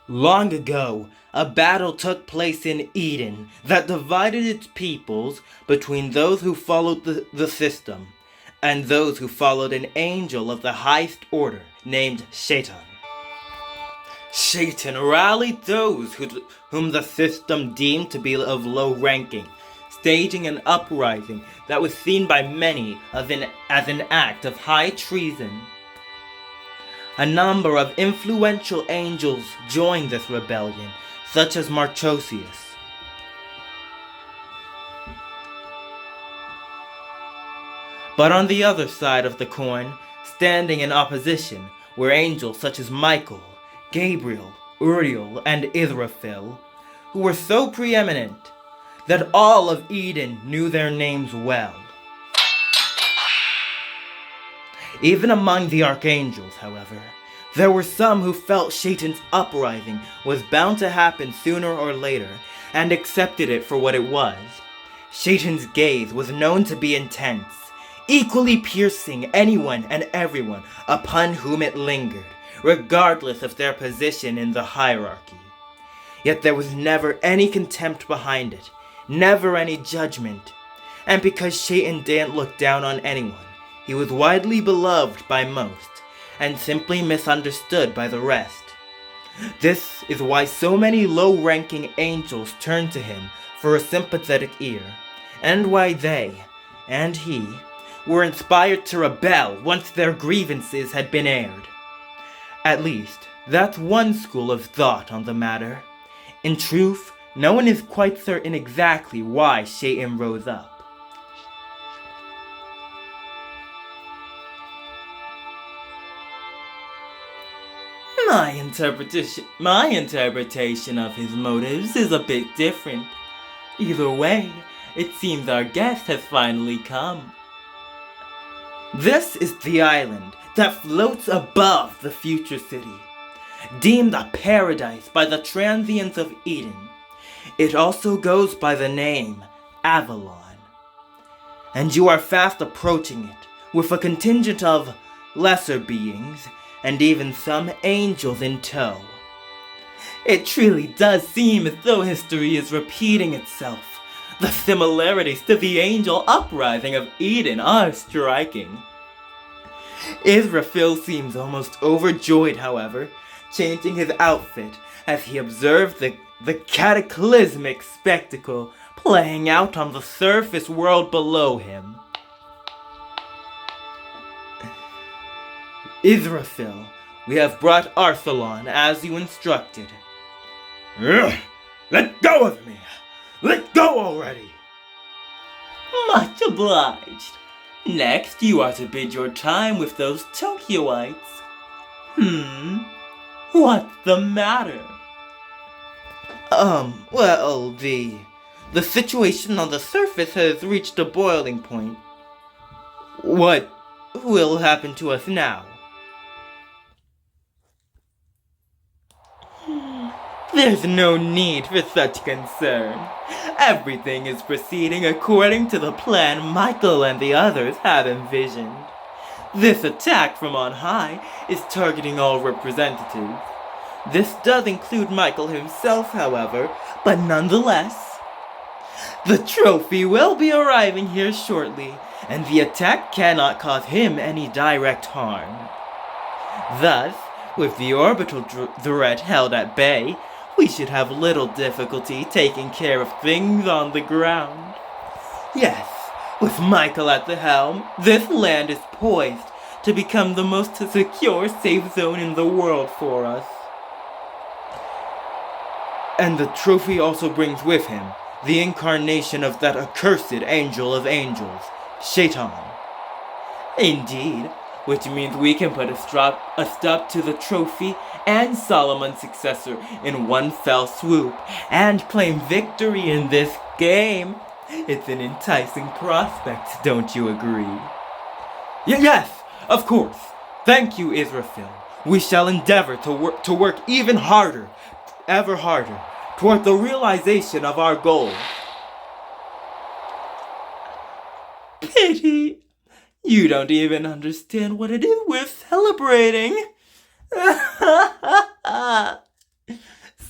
Long ago, a battle took place in Eden that divided its peoples between those who followed the system and those who followed an angel of the highest order named Shaitan. Shaitan rallied those whom the system deemed to be of low ranking, staging an uprising that was seen by many as an act of high treason. A number of influential angels joined this rebellion, such as Marchosius. But on the other side of the coin, standing in opposition, were angels such as Michael, Gabriel, Uriel, and Israfil, who were so preeminent that all of Eden knew their names well. Even among the archangels, however, there were some who felt Satan's uprising was bound to happen sooner or later and accepted it for what it was. Satan's gaze was known to be intense, equally piercing anyone and everyone upon whom it lingered, regardless of their position in the hierarchy. Yet there was never any contempt behind it, never any judgment, and because Satan didn't look down on anyone, he was widely beloved by most, and simply misunderstood by the rest. This is why so many low-ranking angels turned to him for a sympathetic ear, and why they, and he, were inspired to rebel once their grievances had been aired. At least, that's one school of thought on the matter. In truth, no one is quite certain exactly why Satan rose up. My interpretation of his motives is a bit different. Either way, it seems our guest has finally come. This is the island that floats above the future city, deemed a paradise by the transients of Eden. It also goes by the name Avalon. And you are fast approaching it with a contingent of lesser beings and even some angels in tow. It truly does seem as though history is repeating itself. The similarities to the angel uprising of Eden are striking. Israfil seems almost overjoyed, however, changing his outfit as he observed the cataclysmic spectacle playing out on the surface world below him. Israfil, we have brought Arthalon as you instructed. Let go of me! Let go already! Much obliged. Next, you are to bid your time with those Tokyoites. What's the matter? Well, the situation on the surface has reached a boiling point. What will happen to us now? There's no need for such concern. Everything is proceeding according to the plan Michael and the others have envisioned. This attack from on high is targeting all representatives. This does include Michael himself, however, but nonetheless. The trophy will be arriving here shortly, and the attack cannot cause him any direct harm. Thus, with the orbital threat held at bay, we should have little difficulty taking care of things on the ground. Yes, with Michael at the helm, this land is poised to become the most secure safe zone in the world for us. And the trophy also brings with him the incarnation of that accursed angel of angels, Shaitan. Indeed, which means we can put a stop to the trophy and Solomon's successor in one fell swoop and claim victory in this game. It's an enticing prospect, don't you agree? Yes, of course. Thank you, Israfil. We shall endeavor to work even harder, ever harder, toward the realization of our goal. Pity. You don't even understand what it is we're celebrating.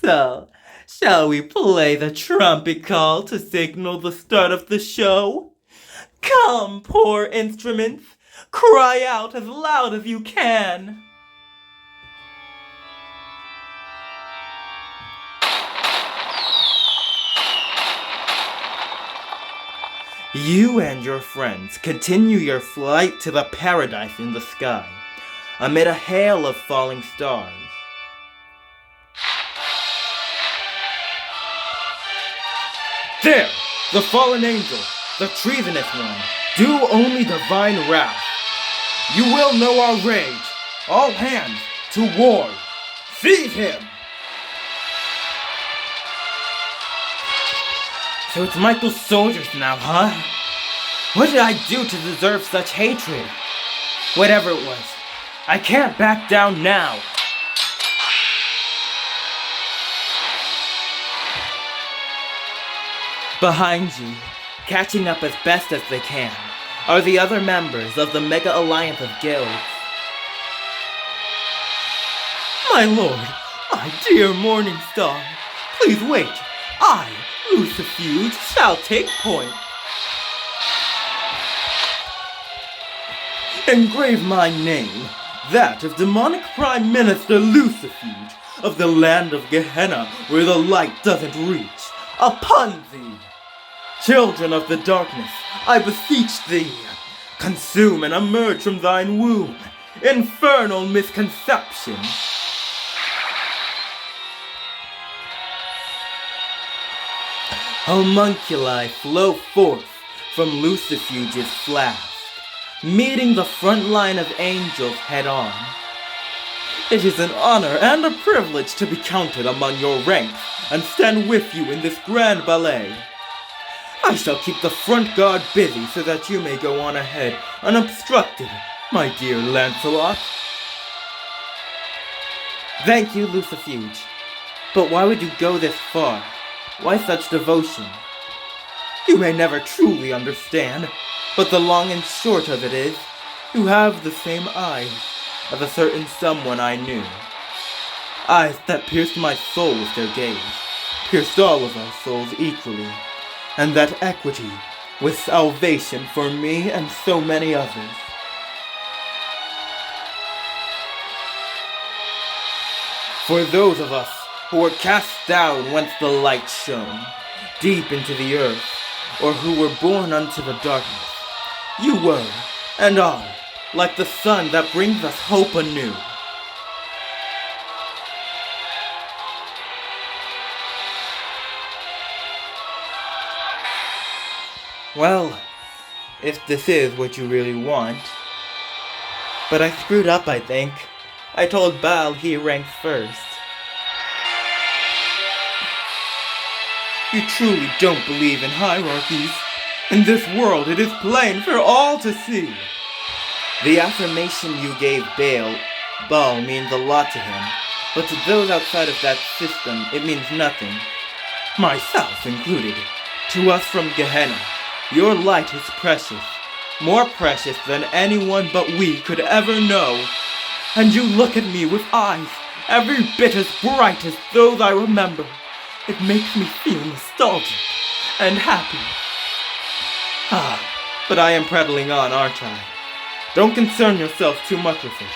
So, shall we play the trumpet call to signal the start of the show? Come, poor instruments, cry out as loud as you can. You and your friends continue your flight to the paradise in the sky, amid a hail of falling stars. There! The fallen angel, the treasonous one, do only divine wrath. You will know our rage. All hands to war. Seize him! So it's Michael's soldiers now, huh? What did I do to deserve such hatred? Whatever it was, I can't back down now. Behind you, catching up as best as they can, are the other members of the Mega Alliance of Guilds. My lord, my dear Morning Star, please wait. I, Lucifuge, shall take point. Engrave my name, that of Demonic Prime Minister Lucifuge, of the land of Gehenna, where the light doesn't reach, upon thee. Children of the darkness, I beseech thee, consume and emerge from thine womb, infernal misconception. Homunculi flow forth from Lucifuge's flask, meeting the front line of angels head on. It is an honor and a privilege to be counted among your ranks and stand with you in this grand ballet. I shall keep the front guard busy so that you may go on ahead unobstructed, my dear Lancelot. Thank you, Lucifuge. But why would you go this far? Why such devotion? You may never truly understand, but the long and short of it is, you have the same eyes as a certain someone I knew. Eyes that pierced my soul with their gaze, pierced all of our souls equally, and that equity was salvation for me and so many others. For those of us who were cast down whence the light shone, deep into the earth, or who were born unto the darkness, you were, and are, like the sun that brings us hope anew. Well, if this is what you really want. But I screwed up, I think. I told Baal he ranked first. You truly don't believe in hierarchies. In this world, it is plain for all to see. The affirmation you gave Baal means a lot to him, but to those outside of that system, it means nothing. Myself included. To us from Gehenna, your light is precious, more precious than anyone but we could ever know. And you look at me with eyes every bit as bright as those I remember. It makes me feel nostalgic and happy. But I am prattling on, aren't I? Don't concern yourself too much with it.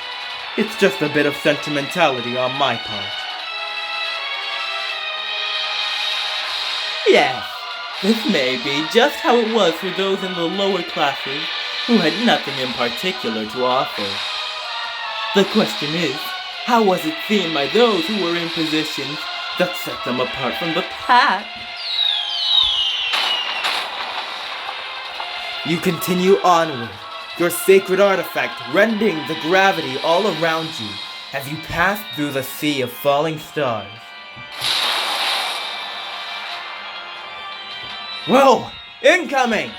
It's just a bit of sentimentality on my part. Yes, this may be just how it was for those in the lower classes who had nothing in particular to offer. The question is, how was it seen by those who were in positions that set them apart from the pack? You continue onward, your sacred artifact rending the gravity all around you as you pass through the sea of falling stars. Whoa! Incoming!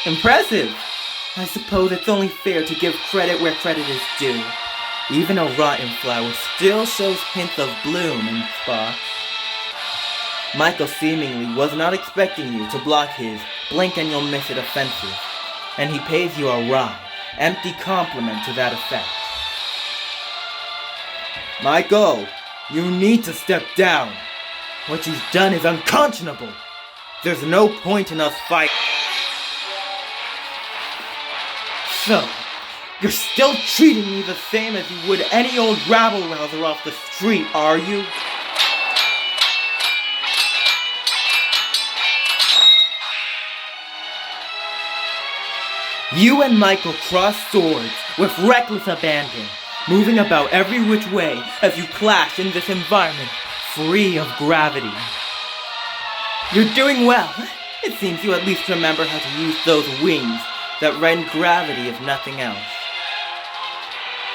Impressive! I suppose it's only fair to give credit where credit is due. Even a rotten flower still shows hints of bloom in spots. Michael seemingly was not expecting you to block his blink and you'll miss it offensive, and he pays you a wry, empty compliment to that effect. Michael, you need to step down. What you've done is unconscionable. There's no point in us fighting. So, you're still treating me the same as you would any old rabble-rouser off the street, are you? You and Michael cross swords with reckless abandon, moving about every which way as you clash in this environment free of gravity. You're doing well. It seems you at least remember how to use those wings that rend gravity if nothing else.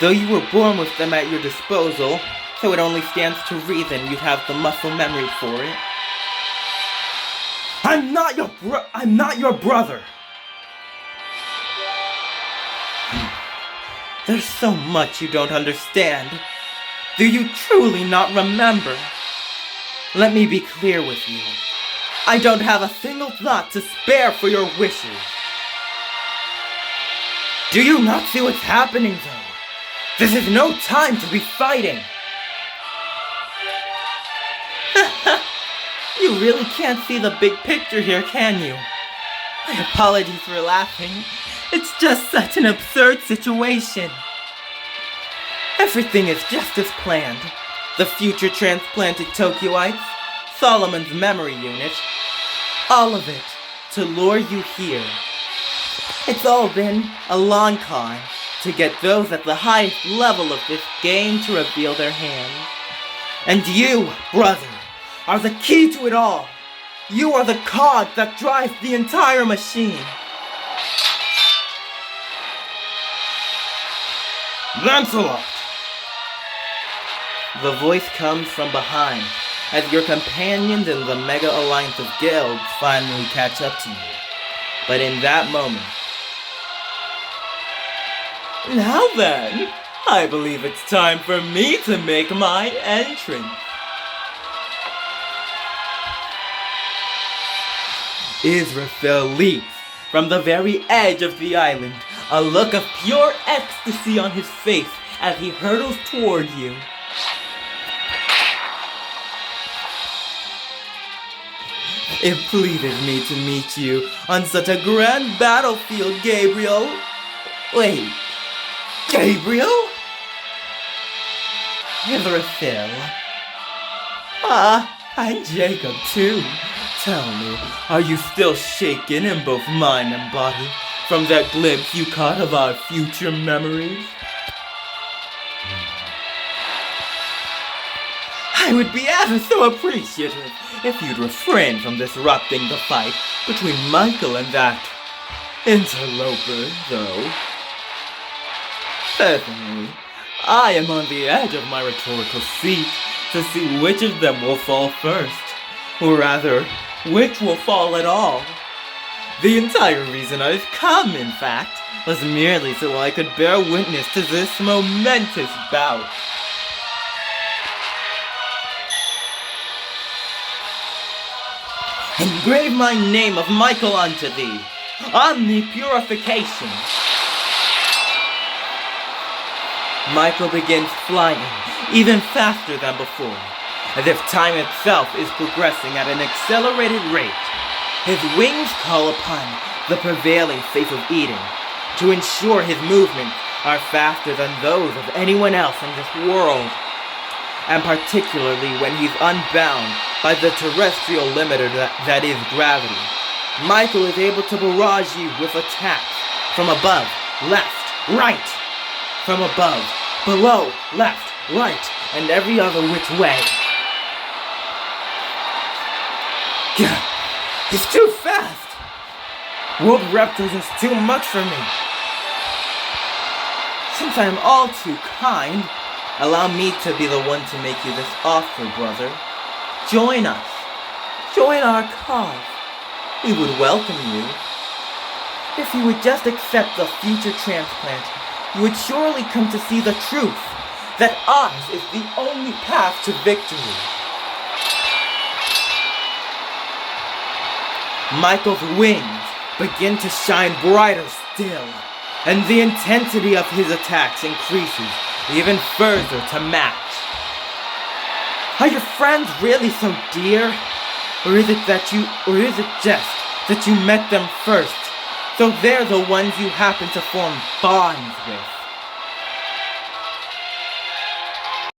Though you were born with them at your disposal, so it only stands to reason you'd have the muscle memory for it. I'm not your brother! There's so much you don't understand. Do you truly not remember? Let me be clear with you. I don't have a single thought to spare for your wishes. Do you not see what's happening, though? This is no time to be fighting. You really can't see the big picture here, can you? My apologies for laughing. It's just such an absurd situation. Everything is just as planned. The future transplanted Tokyoites, Solomon's memory unit, all of it to lure you here. It's all been a long con to get those at the highest level of this game to reveal their hands. And you, brother, are the key to it all. You are the cog that drives the entire machine. Lancelot! The voice comes from behind, as your companions in the Mega Alliance of Guilds finally catch up to you. But in that moment... Now then, I believe it's time for me to make my entrance. Israfel leaps from the very edge of the island, a look of pure ecstasy on his face as he hurtles toward you. It pleases me to meet you on such a grand battlefield, Gabriel. Wait, Gabriel? Israfel. And Jacob too. Tell me, are you still shaken in both mind and body from that glimpse you caught of our future memories? I would be ever so appreciative if you'd refrain from disrupting the fight between Michael and that interloper, though. Certainly, I am on the edge of my rhetorical seat to see which of them will fall first, or rather, which will fall at all. The entire reason I've come, in fact, was merely so I could bear witness to this momentous bout. Engrave my name of Michael unto thee, Omni-Purification. Michael begins flying, even faster than before, as if time itself is progressing at an accelerated rate. His wings call upon the prevailing faith of Eden to ensure his movements are faster than those of anyone else in this world, and particularly when he's unbound by the terrestrial limiter that is gravity. Michael is able to barrage you with attacks from above, left, right, from above, below, left, right, and every other which way. He's too fast! World Raptors is too much for me. Since I am all too kind, allow me to be the one to make you this offer, brother. Join us. Join our cause. We would welcome you. If you would just accept the future transplant, you would surely come to see the truth, that ours is the only path to victory. Michael's wings begin to shine brighter still, and the intensity of his attacks increases even further to match. Are your friends really so dear? Or is it just that you met them first, so they're the ones you happen to form bonds with?